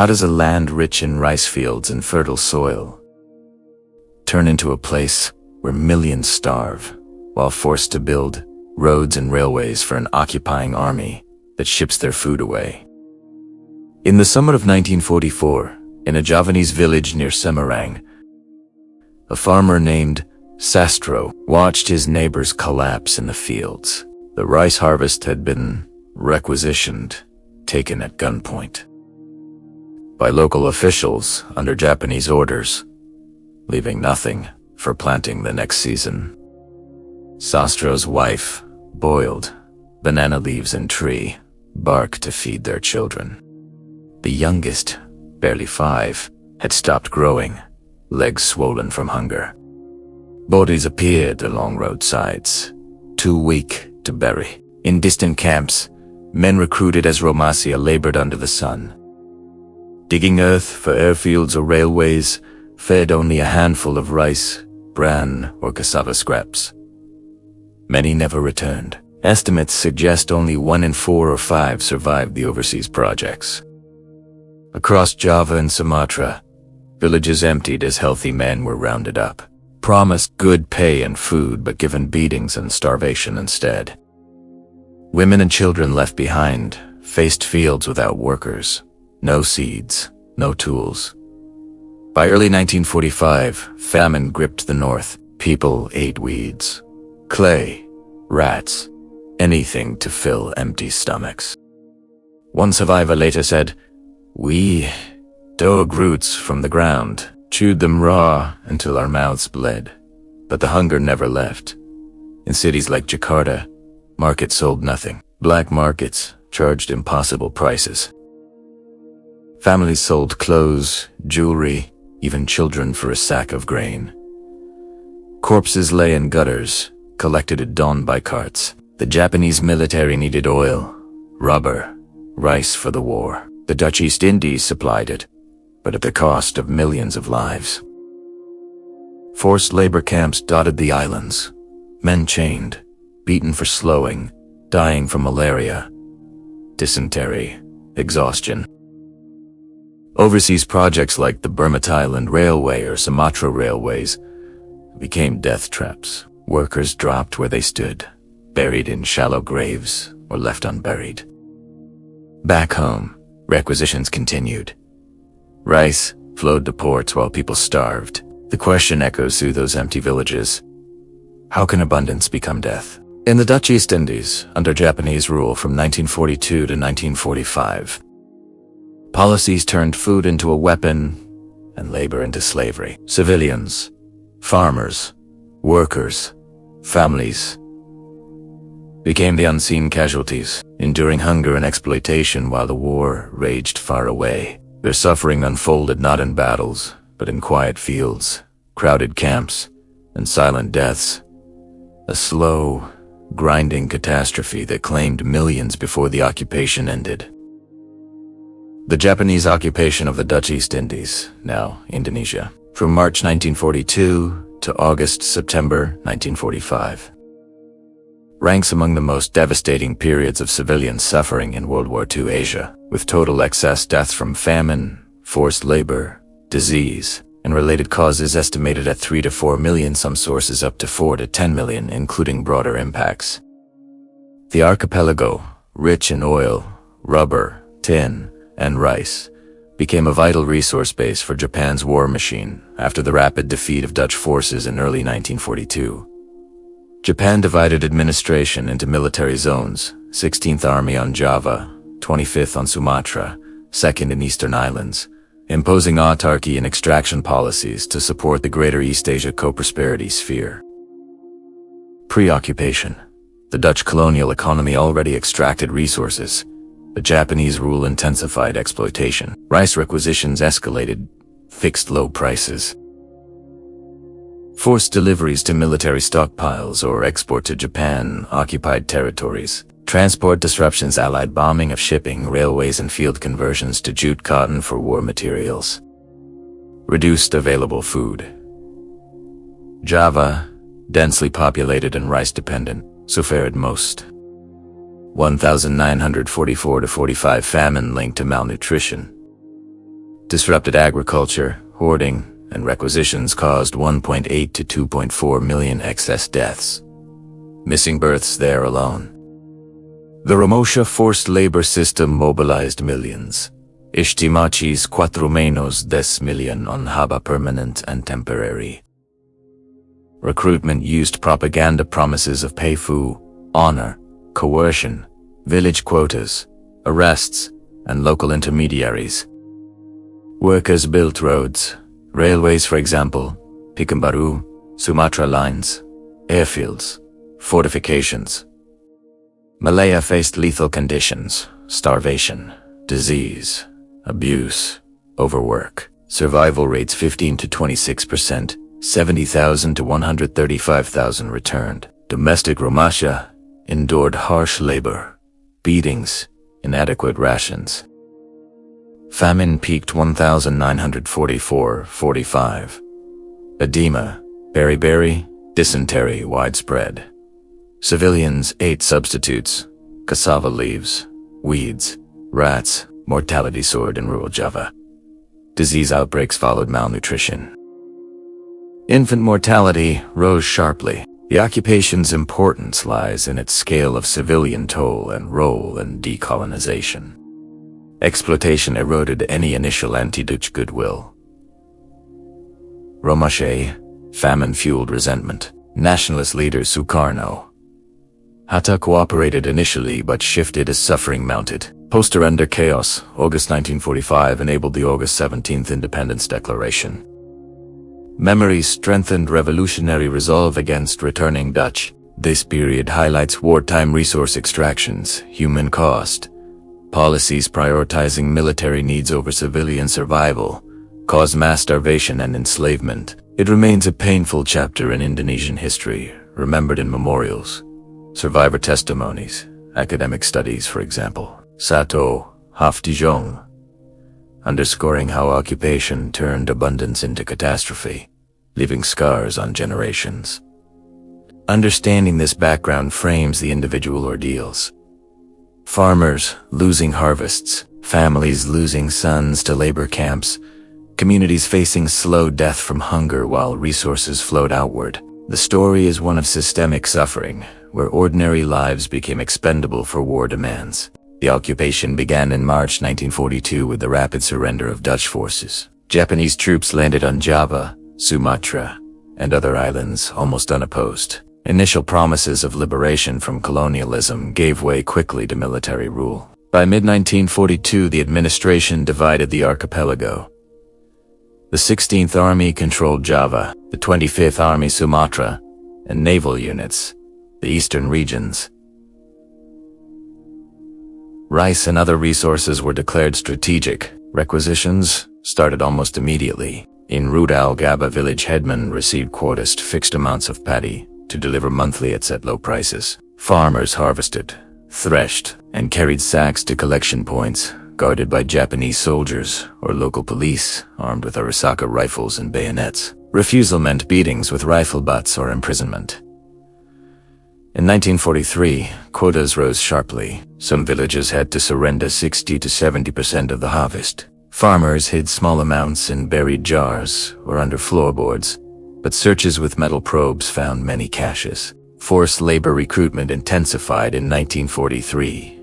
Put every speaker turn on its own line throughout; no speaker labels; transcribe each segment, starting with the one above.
How does a land rich in rice fields and fertile soil turn into a place where millions starve while forced to build roads and railways for an occupying army that ships their food away? In the summer of 1944, in a Javanese village near Semarang, a farmer named Sastro watched his neighbors collapse in the fields. The rice harvest had been requisitioned, taken at gunpoint by local officials under Japanese orders, leaving nothing for planting the next season. Sastro's wife boiled banana leaves and tree bark to feed their children. The youngest, barely 5, had stopped growing, legs swollen from hunger. Bodies appeared along roadsides, too weak to bury. In distant camps, men recruited as Romasia labored under the sun, digging earth for airfields or railways, fed only a handful of rice, bran, or cassava scraps. Many never returned. Estimates suggest only 1 in 4 or 5 survived the overseas projects. Across Java and Sumatra, villages emptied as healthy men were rounded up, promised good pay and food but given beatings and starvation instead. Women and children left behind faced fields without workers, no seeds, no tools. By early 1945, famine gripped the north. People ate weeds, clay, rats, anything to fill empty stomachs. One survivor later said, "We dug roots from the ground, chewed them raw until our mouths bled, but the hunger never left." In cities like Jakarta, markets sold nothing. Black markets charged impossible prices. Families sold clothes, jewelry, even children for a sack of grain. Corpses lay in gutters, collected at dawn by carts. The Japanese military needed oil, rubber, rice for the war. The Dutch East Indies supplied it, but at the cost of millions of lives. Forced labor camps dotted the islands. Men chained, beaten for slowing, dying from malaria, dysentery, exhaustion. Overseas projects like the Burma-Thailand Railway or Sumatra Railways became death traps. Workers dropped where they stood, buried in shallow graves or left unburied. Back home, requisitions continued. Rice flowed to ports while people starved. The question echoes through those empty villages: how can abundance become death? In the Dutch East Indies, under Japanese rule from 1942 to 1945, policies turned food into a weapon and labor into slavery. Civilians, farmers, workers, families became the unseen casualties, enduring hunger and exploitation while the war raged far away. Their suffering unfolded not in battles, but in quiet fields, crowded camps, and silent deaths. A slow, grinding catastrophe that claimed millions before the occupation ended. The Japanese occupation of the Dutch East Indies, now Indonesia, from March 1942 to August-September 1945, ranks among the most devastating periods of civilian suffering in World War II Asia, with total excess deaths from famine, forced labor, disease, and related causes estimated at 3 to 4 million, some sources up to 4 to 10 million, including broader impacts. The archipelago, rich in oil, rubber, tin, and rice, became a vital resource base for Japan's war machine after the rapid defeat of Dutch forces in early 1942. Japan divided administration into military zones: 16th Army on Java, 25th on Sumatra, 2nd in Eastern Islands, imposing autarky and extraction policies to support the greater East Asia co-prosperity sphere. Pre-occupation. The Dutch colonial economy already extracted resources. The Japanese rule intensified exploitation. Rice requisitions escalated, fixed low prices. Forced deliveries to military stockpiles or export to Japan-occupied territories. Transport disruptions allied bombing of shipping, railways, and field conversions to jute cotton for war materials. Reduced available food. Java, densely populated and rice-dependent, so fared most. 1944 to 45 famine linked to malnutrition. Disrupted agriculture, hoarding, and requisitions caused 1.8 to 2.4 million excess deaths. Missing births there alone. The Romosha forced labor system mobilized millions. Estimatis 4 menos 10 million on haba permanent and temporary. Recruitment used propaganda promises of pay-fu, honor, coercion, village quotas, arrests, and local intermediaries. Workers built roads, railways for example, Pekanbaru, Sumatra lines, airfields, fortifications. Malaya faced lethal conditions, starvation, disease, abuse, overwork. Survival rates 15 to 26%, 70,000 to 135,000 returned. Domestic Romosha endured harsh labor, beatings, inadequate rations. Famine peaked 1944-45. Edema, beriberi, dysentery widespread. Civilians ate substitutes, cassava leaves, weeds, rats. Mortality soared in rural Java. Disease outbreaks followed malnutrition. Infant mortality rose sharply. The occupation's importance lies in its scale of civilian toll and role in decolonization. Exploitation eroded any initial anti-Dutch goodwill. Romosha, famine-fueled resentment. Nationalist leader Sukarno. Hatta cooperated initially but shifted as suffering mounted. Poster under chaos, August 1945 enabled the August 17th Independence Declaration. Memories strengthened revolutionary resolve against returning Dutch. This period highlights wartime resource extractions, human cost, policies prioritizing military needs over civilian survival, caused mass starvation and enslavement. It remains a painful chapter in Indonesian history, remembered in memorials, survivor testimonies, academic studies, for example. Sato Hafdijong, underscoring how occupation turned abundance into catastrophe, leaving scars on generations. Understanding this background frames the individual ordeals. Farmers losing harvests, families losing sons to labor camps, communities facing slow death from hunger while resources flowed outward. The story is one of systemic suffering, where ordinary lives became expendable for war demands. The occupation began in March 1942 with the rapid surrender of Dutch forces. Japanese troops landed on Java, Sumatra, and other islands almost unopposed. Initial promises of liberation from colonialism gave way quickly to military rule. By mid-1942, the administration divided the archipelago. The 16th Army controlled Java, the 25th Army Sumatra, and naval units, the eastern regions. Rice and other resources were declared strategic. Requisitions started almost immediately. In Rudal Gaba village headmen received quotas to fixed amounts of paddy to deliver monthly at set low prices. Farmers harvested, threshed, and carried sacks to collection points, guarded by Japanese soldiers or local police armed with Arisaka rifles and bayonets. Refusal meant beatings with rifle butts or imprisonment. In 1943, quotas rose sharply. Some villages had to surrender 60 to 70% of the harvest. Farmers hid small amounts in buried jars or under floorboards, but searches with metal probes found many caches. Forced labor recruitment intensified in 1943.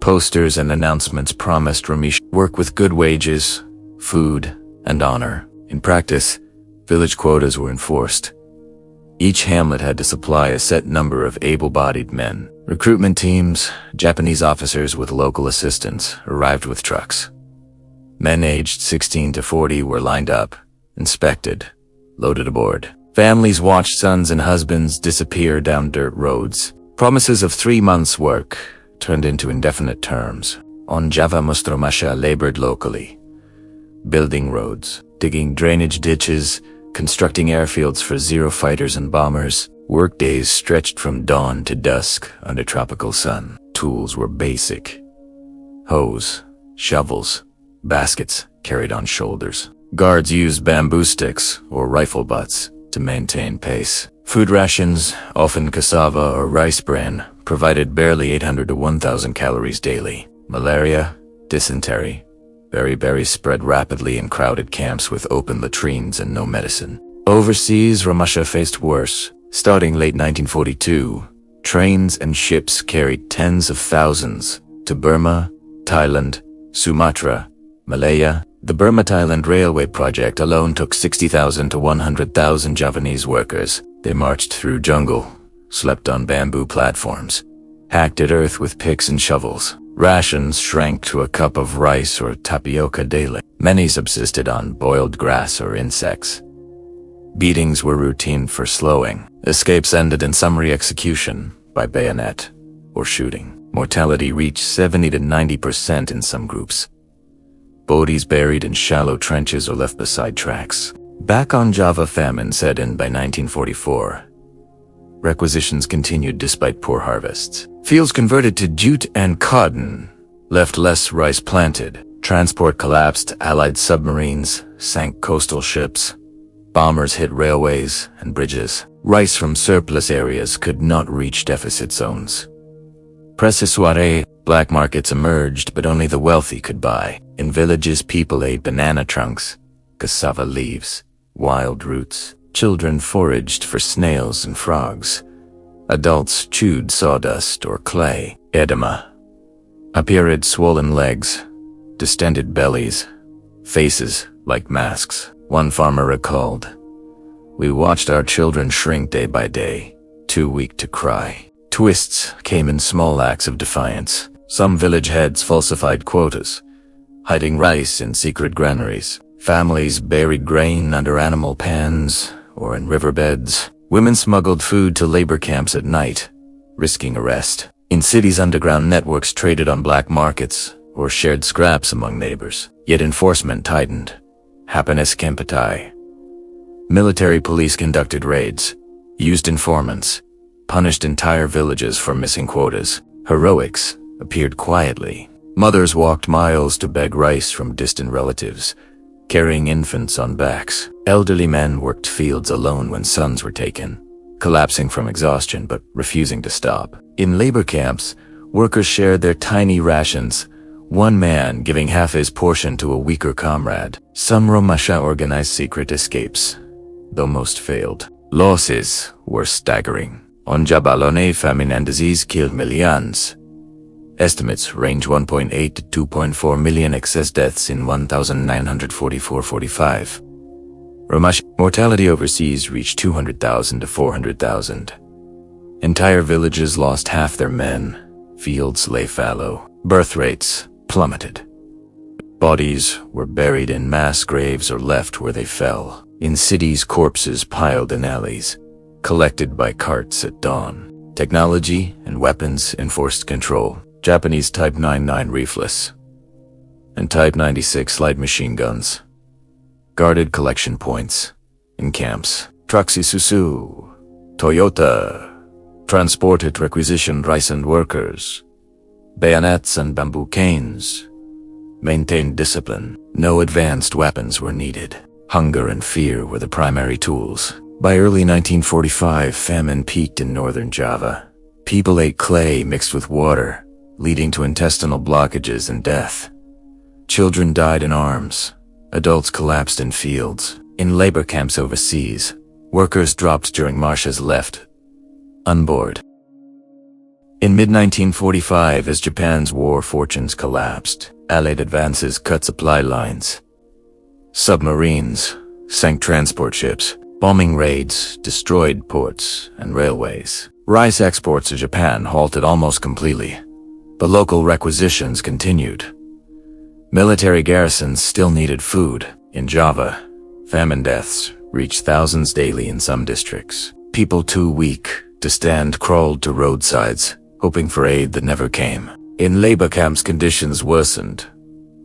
Posters and announcements promised Romesh work with good wages, food, and honor. In practice, village quotas were enforced. Each hamlet had to supply a set number of able-bodied men. Recruitment teams, Japanese officers with local assistants, arrived with trucks. Men aged 16 to 40 were lined up, inspected, loaded aboard. Families watched sons and husbands disappear down dirt roads. Promises of 3 months' work turned into indefinite terms. On Java, most Romosha labored locally, building roads, digging drainage ditches, constructing airfields for Zero fighters and bombers. Workdays stretched from dawn to dusk under tropical sun. Tools were basic. Hoes, shovels, baskets carried on shoulders. Guards used bamboo sticks or rifle butts to maintain pace. Food rations, often cassava or rice bran, provided barely 800 to 1,000 calories daily. Malaria, dysentery, Beriberi spread rapidly in crowded camps with open latrines and no medicine. Overseas, Russia faced worse. Starting late 1942, trains and ships carried tens of thousands to Burma, Thailand, Sumatra, Malaya. The Burma-Thailand Railway project alone took 60,000 to 100,000 Javanese workers. They marched through jungle, slept on bamboo platforms, hacked at earth with picks and shovels. Rations shrank to a cup of rice or tapioca daily. Many subsisted on boiled grass or insects. Beatings were routine for slowing. Escapes ended in summary execution by bayonet or shooting. Mortality reached 70 to 90% in some groups. Bodies buried in shallow trenches or left beside tracks. Back on Java, famine set in by 1944. Requisitions continued despite poor harvests. Fields converted to jute and cotton left less rice planted. Transport collapsed. Allied submarines sank coastal ships. Bombers hit railways and bridges. Rice from surplus areas could not reach deficit zones. Pressessoire, black markets emerged, but only the wealthy could buy. In villages, people ate banana trunks, cassava leaves, wild roots. Children foraged for snails and frogs. Adults chewed sawdust or clay. Edema appeared, swollen legs, distended bellies, faces like masks. One farmer recalled, "We watched our children shrink day by day, too weak to cry." Twists came in small acts of defiance. Some village heads falsified quotas, hiding rice in secret granaries. Families buried grain under animal pans or in riverbeds. Women smuggled food to labor camps at night, risking arrest. In cities, underground networks traded on black markets or shared scraps among neighbors. Yet enforcement tightened. Happiness Kempatai. Military police conducted raids, used informants, punished entire villages for missing quotas. Heroics appeared quietly. Mothers walked miles to beg rice from distant relatives, carrying infants on backs. Elderly men worked fields alone when sons were taken, collapsing from exhaustion but refusing to stop. In labor camps, workers shared their tiny rations, one man giving half his portion to a weaker comrade. Some Romasha organized secret escapes, though most failed. Losses were staggering. On Jabalone, famine and disease killed millions. Estimates range 1.8 to 2.4 million excess deaths in 1944-45. Romasha mortality overseas reached 200,000 to 400,000. Entire villages lost half their men. Fields lay fallow. Birth rates plummeted. Bodies were buried in mass graves or left where they fell. In cities, corpses piled in alleys, collected by carts at dawn. Technology and weapons enforced control. Japanese Type 99 rifles and Type 96 light machine guns guarded collection points in camps. Trucks Isuzu, Toyota transported requisitioned rice and workers. Bayonets and bamboo canes maintained discipline. No advanced weapons were needed. Hunger and fear were the primary tools. By early 1945, famine peaked in northern Java. People ate clay mixed with water, leading to intestinal blockages and death. Children died in arms. Adults collapsed in fields. In labor camps overseas, workers dropped during marshes left unboard. In mid-1945, as Japan's war fortunes collapsed, Allied advances cut supply lines. Submarines sank transport ships. Bombing raids destroyed ports and railways. Rice exports to Japan halted almost completely, but local requisitions continued. Military garrisons still needed food. In Java, famine deaths reached thousands daily in some districts. People too weak to stand crawled to roadsides, hoping for aid that never came. In labor camps, conditions worsened.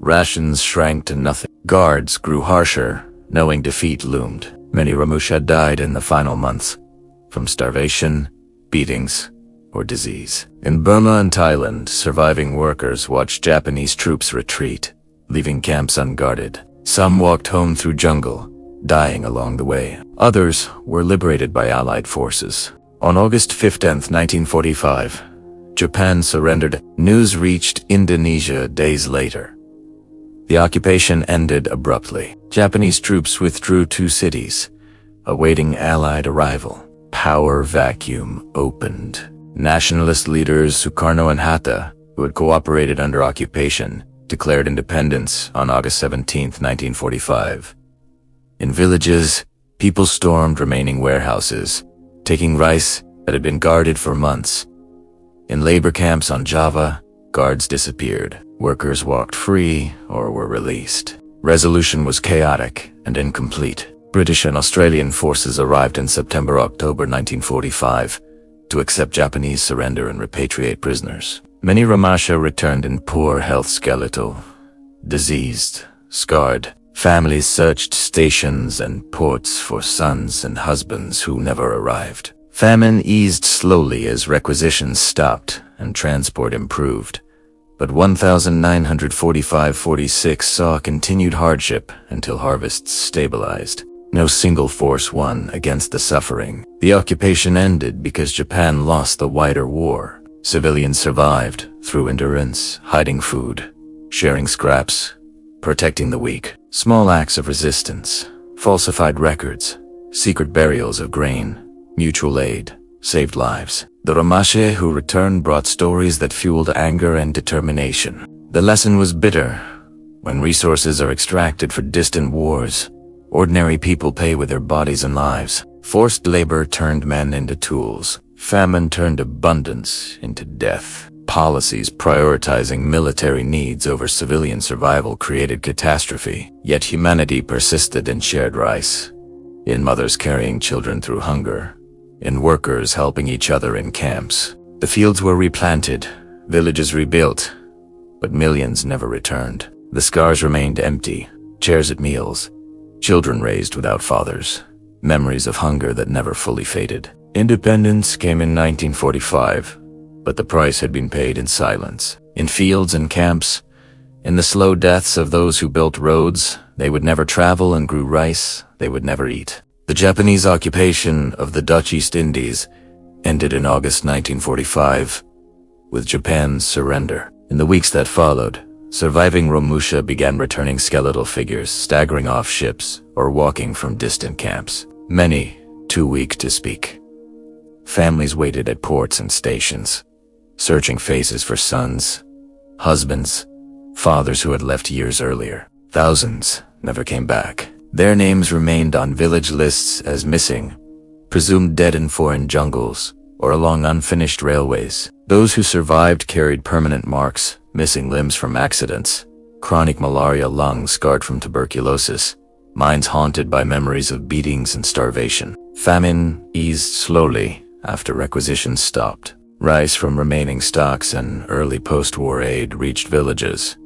Rations shrank to nothing. Guards grew harsher, knowing defeat loomed. Many Romusha died in the final months, from starvation, beatings, or disease. In Burma and Thailand, surviving workers watched Japanese troops retreat, leaving camps unguarded. Some walked home through jungle, dying along the way. Others were liberated by Allied forces. On August 15, 1945, Japan surrendered. News reached Indonesia days later. The occupation ended abruptly. Japanese troops withdrew to cities, awaiting Allied arrival. Power vacuum opened. Nationalist leaders Sukarno and Hatta, who had cooperated under occupation, declared independence on August 17, 1945. In villages, people stormed remaining warehouses, taking rice that had been guarded for months. In labor camps on Java, guards disappeared. Workers walked free or were released. Resolution was chaotic and incomplete. British and Australian forces arrived in September-October 1945 to accept Japanese surrender and repatriate prisoners. Many Ramasha returned in poor health, skeletal, diseased, scarred. Families searched stations and ports for sons and husbands who never arrived. Famine eased slowly as requisitions stopped and transport improved. But 1945-46 saw continued hardship until harvests stabilized. No single force won against the suffering. The occupation ended because Japan lost the wider war. Civilians survived through endurance, hiding food, sharing scraps, protecting the weak. Small acts of resistance, falsified records, secret burials of grain, mutual aid, saved lives. The Ramashe who returned brought stories that fueled anger and determination. The lesson was bitter. When resources are extracted for distant wars, ordinary people pay with their bodies and lives. Forced labor turned men into tools. Famine turned abundance into death. Policies prioritizing military needs over civilian survival created catastrophe. Yet humanity persisted in shared rice, in mothers carrying children through hunger, in workers helping each other in camps. The fields were replanted, villages rebuilt, but millions never returned. The scars remained empty, chairs at meals, children raised without fathers, memories of hunger that never fully faded. Independence came in 1945, but the price had been paid in silence. In fields and camps, in the slow deaths of those who built roads, they would never travel, and grew rice they would never eat. The Japanese occupation of the Dutch East Indies ended in August 1945 with Japan's surrender. In the weeks that followed, surviving Romusha began returning skeletal figures, staggering off ships or walking from distant camps, many too weak to speak. Families waited at ports and stations, searching faces for sons, husbands, fathers who had left years earlier. Thousands never came back. Their names remained on village lists as missing, presumed dead in foreign jungles or along unfinished railways. Those who survived carried permanent marks, missing limbs from accidents, chronic malaria, lungs scarred from tuberculosis, minds haunted by memories of beatings and starvation. Famine eased slowly after requisitions stopped. Rice from remaining stocks and early post-war aid reached villages,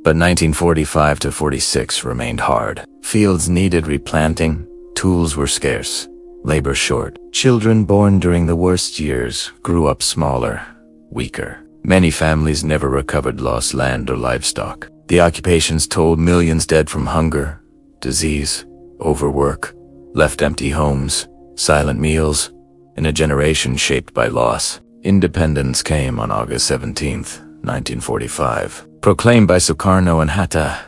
but 1945 to 46 remained hard. Fields needed replanting, tools were scarce, labor short. Children born during the worst years grew up smaller, weaker. Many families never recovered lost land or livestock. The occupations told millions dead from hunger, disease, overwork, left empty homes, silent meals, in a generation shaped by loss. Independence came on August 17, 1945, proclaimed by Sukarno and Hatta.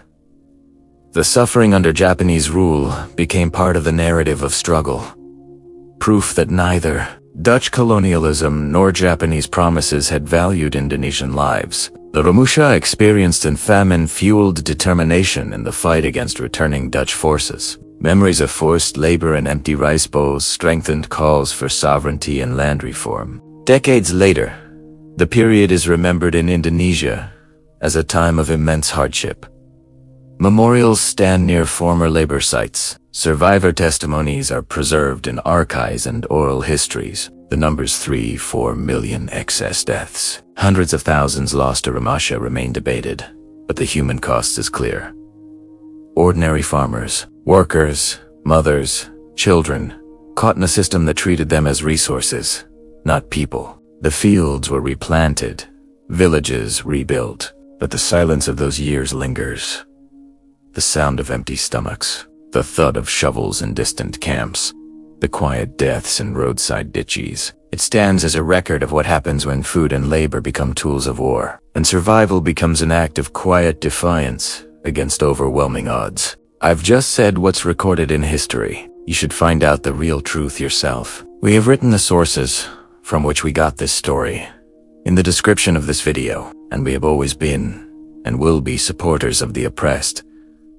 The suffering under Japanese rule became part of the narrative of struggle, proof that neither Dutch colonialism nor Japanese promises had valued Indonesian lives. The Romusha experienced in famine fueled determination in the fight against returning Dutch forces. Memories of forced labor and empty rice bowls strengthened calls for sovereignty and land reform. Decades later, the period is remembered in Indonesia as a time of immense hardship. Memorials stand near former labor sites. Survivor testimonies are preserved in archives and oral histories. The numbers 3-4 million excess deaths, hundreds of thousands lost to Ramasha remain debated, but the human cost is clear. Ordinary farmers, workers, mothers, children, caught in a system that treated them as resources, not people. The fields were replanted, villages rebuilt, but the silence of those years lingers. The sound of empty stomachs, the thud of shovels in distant camps, the quiet deaths in roadside ditches. It stands as a record of what happens when food and labor become tools of war, and survival becomes an act of quiet defiance against overwhelming odds. I've just said what's recorded in history. You should find out the real truth yourself. We have written the sources from which we got this story in the description of this video, and we have always been and will be supporters of the oppressed,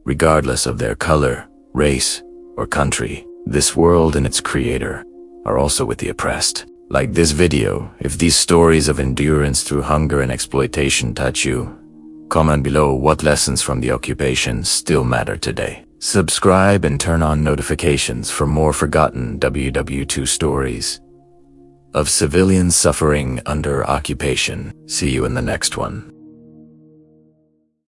regardless of their color, race, or country. This world and its creator are also with the oppressed. Like this video, if these stories of endurance through hunger and exploitation touch you, comment below what lessons from the occupation still matter today. Subscribe and turn on notifications for more forgotten WW2 stories of civilians suffering under occupation. See you in the next one.